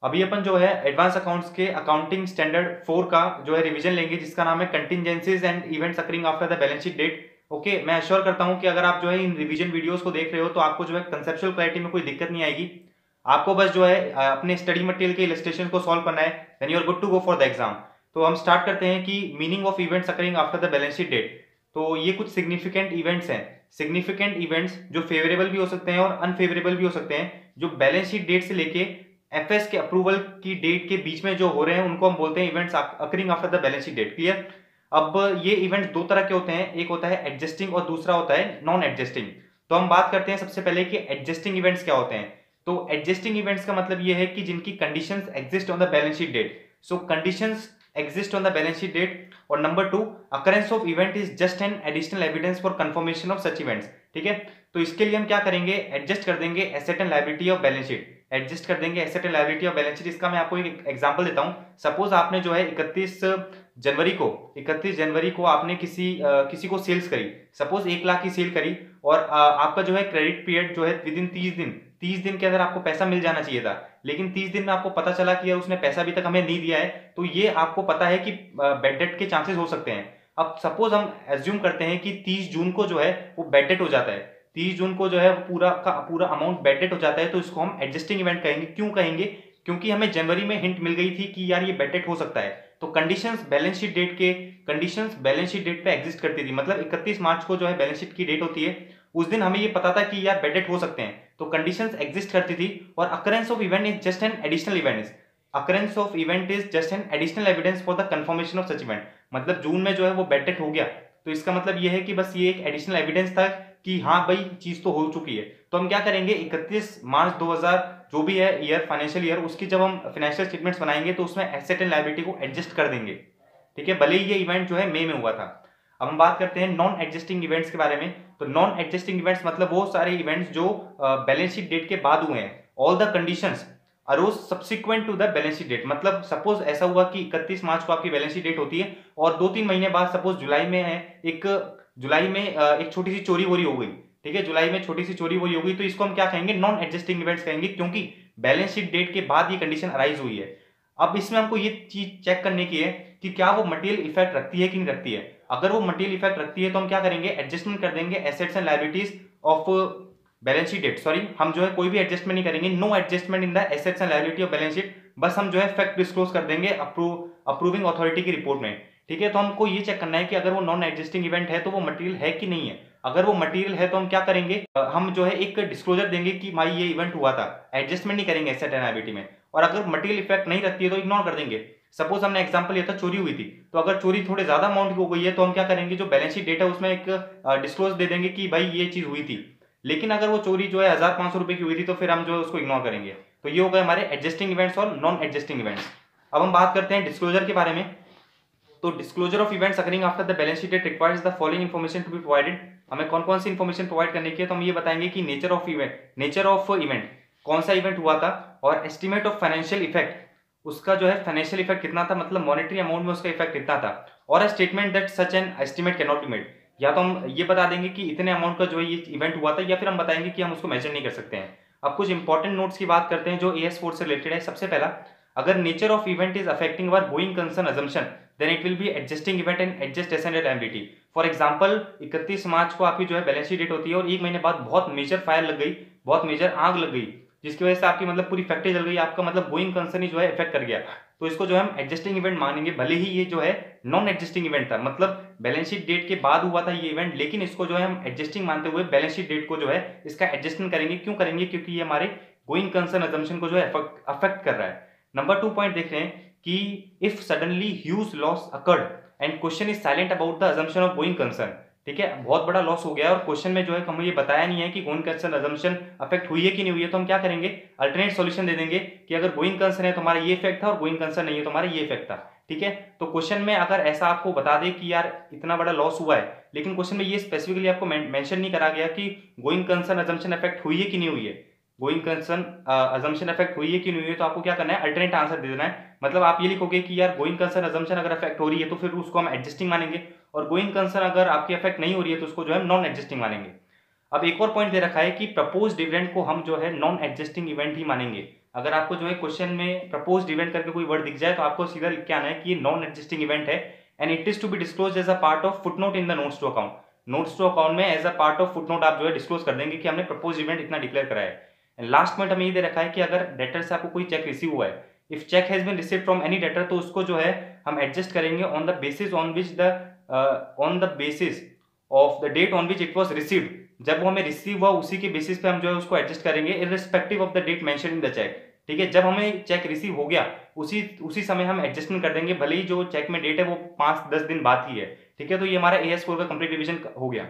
अभी अपन जो है एडवांस अकाउंट्स के अकाउंटिंग स्टैंडर्ड 4 का जो है रिवीजन लेंगे, जिसका नाम है contingencies and events occurring after the balance sheet date. Okay, मैं अश्योर करता हूं कि अगर आप जो है इन रिवीजन वीडियोस को देख रहे हो तो आपको जो है कंसेप्चुअल क्लैरिटी में कोई दिक्कत नहीं आएगी। आपको बस जो है अपने स्टडी मटेरियल के इलस्ट्रेशन को सॉल्व करना है, then you are good to go for the exam. तो हम स्टार्ट करते हैं कि meaning of events occurring after the balance sheet date. तो ये कुछ सिग्निफिकेंट इवेंट्स हैं। सिग्निफिकेंट इवेंट्स जो फेवरेबल भी हो सकते हैं और अनफेवरेबल भी हो सकते हैं, जो बैलेंस शीट डेट से लेके एफएस के अप्रूवल की डेट के बीच में जो हो रहे हैं, उनको हम बोलते हैं events occurring after the balance sheet date. Clear? अब ये इवेंट्स दो तरह के होते हैं, एक होता है एडजस्टिंग और दूसरा होता है नॉन एडजस्टिंग। तो हम बात करते हैं सबसे पहले कि एडजस्टिंग इवेंट्स क्या होते हैं। तो एडजस्टिंग इवेंट्स का मतलब ये है कि जिनकी conditions exist on the balance sheet date. So conditions exist on the balance sheet date. और number 2, occurrence of event is just an additional evidence for confirmation of such events. ठीक है, तो इसके लिए हम क्या करेंगे, एडजस्ट कर देंगे asset and liability of balance sheet. Adjust कर देंगे asset and liability of balance sheet. इसका मैं आपको एक एग्जांपल देता हूं। सपोज आपने जो है 31 जनवरी को आपने किसी को सेल्स करी, सपोज 1 लाख की सेल करी, और आपका जो है क्रेडिट पीरियड जो है विद इन 30 दिन के अंदर आपको पैसा मिल जाना चाहिए था, लेकिन 30 दिन में आपको पता चला कि यार उसने पैसा अभी तक हमें नहीं दिया है। तो ये आपको पता है कि बैड डेट के चांसेस हो सकते हैं। अब सपोज हम एज्यूम करते हैं कि 30 जून को जो है वो बैड डेट हो जाता है, 30 जून को जो है पूरा का पूरा अमाउंट बैड डेट हो जाता है, तो इसको हम एडजस्टिंग इवेंट कहेंगे। क्यों कहेंगे? क्योंकि हमें जनवरी में हिंट मिल गई थी कि यार ये बैड डेट हो सकता है। तो कंडीशंस बैलेंस शीट डेट पे एग्जिस्ट करती थी। मतलब 31 मार्च को जो है बैलेंस शीट की डेट होती है, उस दिन हमें ये पता था कि यार बैड डेट हो सकते हैं, तो कंडीशंस एग्जिस्ट करती थी। और occurrence of event is just an additional event. Occurrence of event is just an additional evidence for the confirmation of such event. मतलब जून में जो है वो बैड डेट हो गया, तो इसका मतलब ये है कि बस ये एक एडिशनल एविडेंस था कि हाँ भाई चीज तो हो चुकी है। तो हम क्या करेंगे, 31 मार्च 2000 जो भी है ईयर, फाइनेंशियल ईयर, उसकी जब हम फाइनेंशियल स्टेटमेंट्स बनाएंगे तो उसमें एसेट एंड लायबिलिटी को एडजस्ट कर देंगे। ठीक है, भले ही ये इवेंट जो है मई में हुआ था। अब हम बात करते हैं नॉन एडजस्टिंग इवेंट्स के बारे में। तो नॉन एडजस्टिंग इवेंट्स मतलब वो सारे इवेंट्स जो बैलेंस शीट डेट के बाद हुए हैं। All the conditions arose subsequent to the balance sheet date. मतलब सपोज ऐसा हुआ कि 31 मार्च को आपकी बैलेंस शीट डेट होती है और 2-3 महीने बाद सपोज जुलाई में एक छोटी सी चोरी वोरी हो गई। ठीक है, जुलाई में छोटी सी चोरी वोरी हो गई, तो इसको हम क्या कहेंगे, नॉन एडजस्टिंग इवेंट्स कहेंगे, क्योंकि बैलेंस शीट डेट के बाद ये कंडीशन अराइज हुई है। अब इसमें हमको ये चीज चेक करने की है कि क्या वो मटेरियल इफेक्ट रखती है कि नहीं रखती है। अगर वो मटेरियल इफेक्ट रखती है तो हम क्या करेंगे, एडजस्टमेंट कर देंगे assets and liabilities of balance sheet date. Sorry, हम जो है कोई भी एडजस्टमेंट नहीं करेंगे, no adjustment in the assets and liability of balance sheet. बस हम जो है फैक्ट डिस्क्लोज कर देंगे अप्रूविंग अथॉरिटी की रिपोर्ट में। ठीक है, तो हमको ये चेक करना है कि अगर वो नॉन एडजस्टिंग इवेंट है तो वो मटेरियल है कि नहीं है। अगर वो मटेरियल है तो हम क्या करेंगे, हम जो है एक डिस्क्लोजर देंगे कि भाई ये इवेंट हुआ था, एडजस्टमेंट नहीं करेंगे एसेट एंड लायबिलिटी में। और अगर मटेरियल इफेक्ट नहीं रखती है तो इग्नोर कर देंगे। सपोज हमने एग्जांपल लिया था चोरी हुई थी, तो अगर चोरी थोड़े ज्यादा अमाउंट की हो गई है तो हम क्या करेंगे, जो बैलेंस शीट डेट है उसमें एक डिस्क्लोज दे देंगे कि भाई ये चीज हुई थी। लेकिन अगर वो चोरी जो है 1500 रुपए की हुई थी तो फिर हम जो है उसको इग्नोर करेंगे। तो ये हो गए हमारे एडजस्टिंग इवेंट्स और नॉन एडजस्टिंग इवेंट्स। अब हम बात करते हैं डिस्क्लोजर के बारे में। तो disclosure of events occurring after the balance sheet date requires the following information to be provided. हमें कौन कौन सी इन्फॉर्मेशन प्रोवाइड करने की है, तो हम ये बताएंगे कि नेचर ऑफ इवेंट, कौन सा इवेंट हुआ था, और एस्टिमेट ऑफ फाइनेंशियल इफेक्ट, उसका जो है फाइनेंशियल इफेक्ट कितना था, मतलब मॉनेटरी अमाउंट में उसका इफेक्ट कितना था, और a statement that such an estimate can not be made. या तो हम ये बता देंगे कि इतने अमाउंट का जो है ये इवेंट हुआ था, या फिर हम बताएंगे कि हम उसको मेजर नहीं कर सकते हैं। अब कुछ इंपॉर्टेंट नोट्स की बात करते हैं जो AS4 से रिलेटेड है। सबसे पहला, अगर nature of event is affecting our going concern assumption then it will be adjusting event and adjust asset and liability. For example 31 March को आपकी जो है बैलेंस शीट डेट होती है और 1 महीने बाद बहुत मेजर फायर लग गई, बहुत मेजर आग लग गई, जिसकी वजह से आपकी मतलब पूरी फैक्ट्री जल गई, आपका मतलब गोइंग कंसर्न ही जो है इफेक्ट कर गया, तो इसको जो है हम एडजस्टिंग इवेंट मानेंगे। भले ही ये जो है नॉन एडजस्टिंग इवेंट था, मतलब बैलेंस शीट डेट के बाद हुआ था ये इवेंट, लेकिन इसको जो है हम एडजस्टिंग मानते हुए बैलेंस शीट डेट को जो है इसका एडजस्टमेंट करेंगे। क्यों करेंगे? क्योंकि ये हमारे गोइंग कंसर्न अजम्पशन को जो है अफेक्ट कर रहा है। नंबर 2 पॉइंट देख रहे हैं कि if suddenly huge loss occurred and question is silent about the assumption of going concern. ठीक है, बहुत बड़ा लॉस हो गया और क्वेश्चन में जो है हमें ये बताया नहीं है कि गोइंग कंसर्न अजम्पशन अफेक्ट हुई है कि नहीं हुई है, तो हम क्या करेंगे, अल्टरनेट सॉल्यूशन दे देंगे कि अगर गोइंग कंसर्न है तो हमारा ये इफेक्ट था और गोइंग कंसर्न नहीं है तो हमारा ये इफेक्ट था। ठीक है, तो क्वेश्चन में अगर ऐसा आपको बता दे कि यार इतना बड़ा लॉस हुआ है, लेकिन क्वेश्चन में ये स्पेसिफिकली आपको मेंशन नहीं करा गया कि गोइंग कंसर्न अजम्पशन अफेक्ट हुई है कि नहीं हुई है, गोइंग कंसर्न अजम्पशन अफेक्ट हुई है कि नहीं हुई है, तो आपको क्या करना है, अल्टरनेट आंसर दे देना है। मतलब आप ये लिखोगे कि यार गोइंग कंसर्न अजम्पशन अगर अफेक्ट हो रही है तो फिर उसको हम एडजस्टिंग मानेंगे, और गोइंग कंसर्न अगर आपकी अफेक्ट नहीं हो रही है तो उसको जो है नॉन एडजस्टिंग मानेंगे। अब एक और पॉइंट दे रखा है कि प्रपोज डिविडेंड को हम जो है नॉन एडजस्टिंग इवेंट ही मानेंगे। अगर आपको जो है क्वेश्चन में प्रपोज्ड इवेंट करके कोई वर्ड दिख जाए तो आपको सीधा लिख के आना है कि ये नॉन एग्जिस्टिंग इवेंट है and it is to be disclose as a part of footnote in the notes to account. Notes to account में as a part of footnote आप जो है डिस्क्लोज कर देंगे कि हमने प्रपोज इवेंट इतना डिक्लेयर करा है। एंड लास्ट पॉइंट हमें ये दे रखा है कि अगर डेटर से आपको कोई चेक रिसीव हुआ है, if cheque has been received from any debtor, तो उसको जो है हम एडजस्ट करेंगे on the basis of the date on which it was received. जब वो हमें रिसीव हुआ उसी के बेसिस पे हम जो है उसको एडजस्ट करेंगे irrespective of the date mention in the cheque. ठीक है, जब हमें चेक रिसीव हो गया उसी समय हम एडजस्टमेंट कर देंगे, भले ही जो चेक में डेट है वो 5-10 दिन बाद की है। ठीक है, तो ये हमारा एएस4 का कंप्लीट रिवीजन हो गया।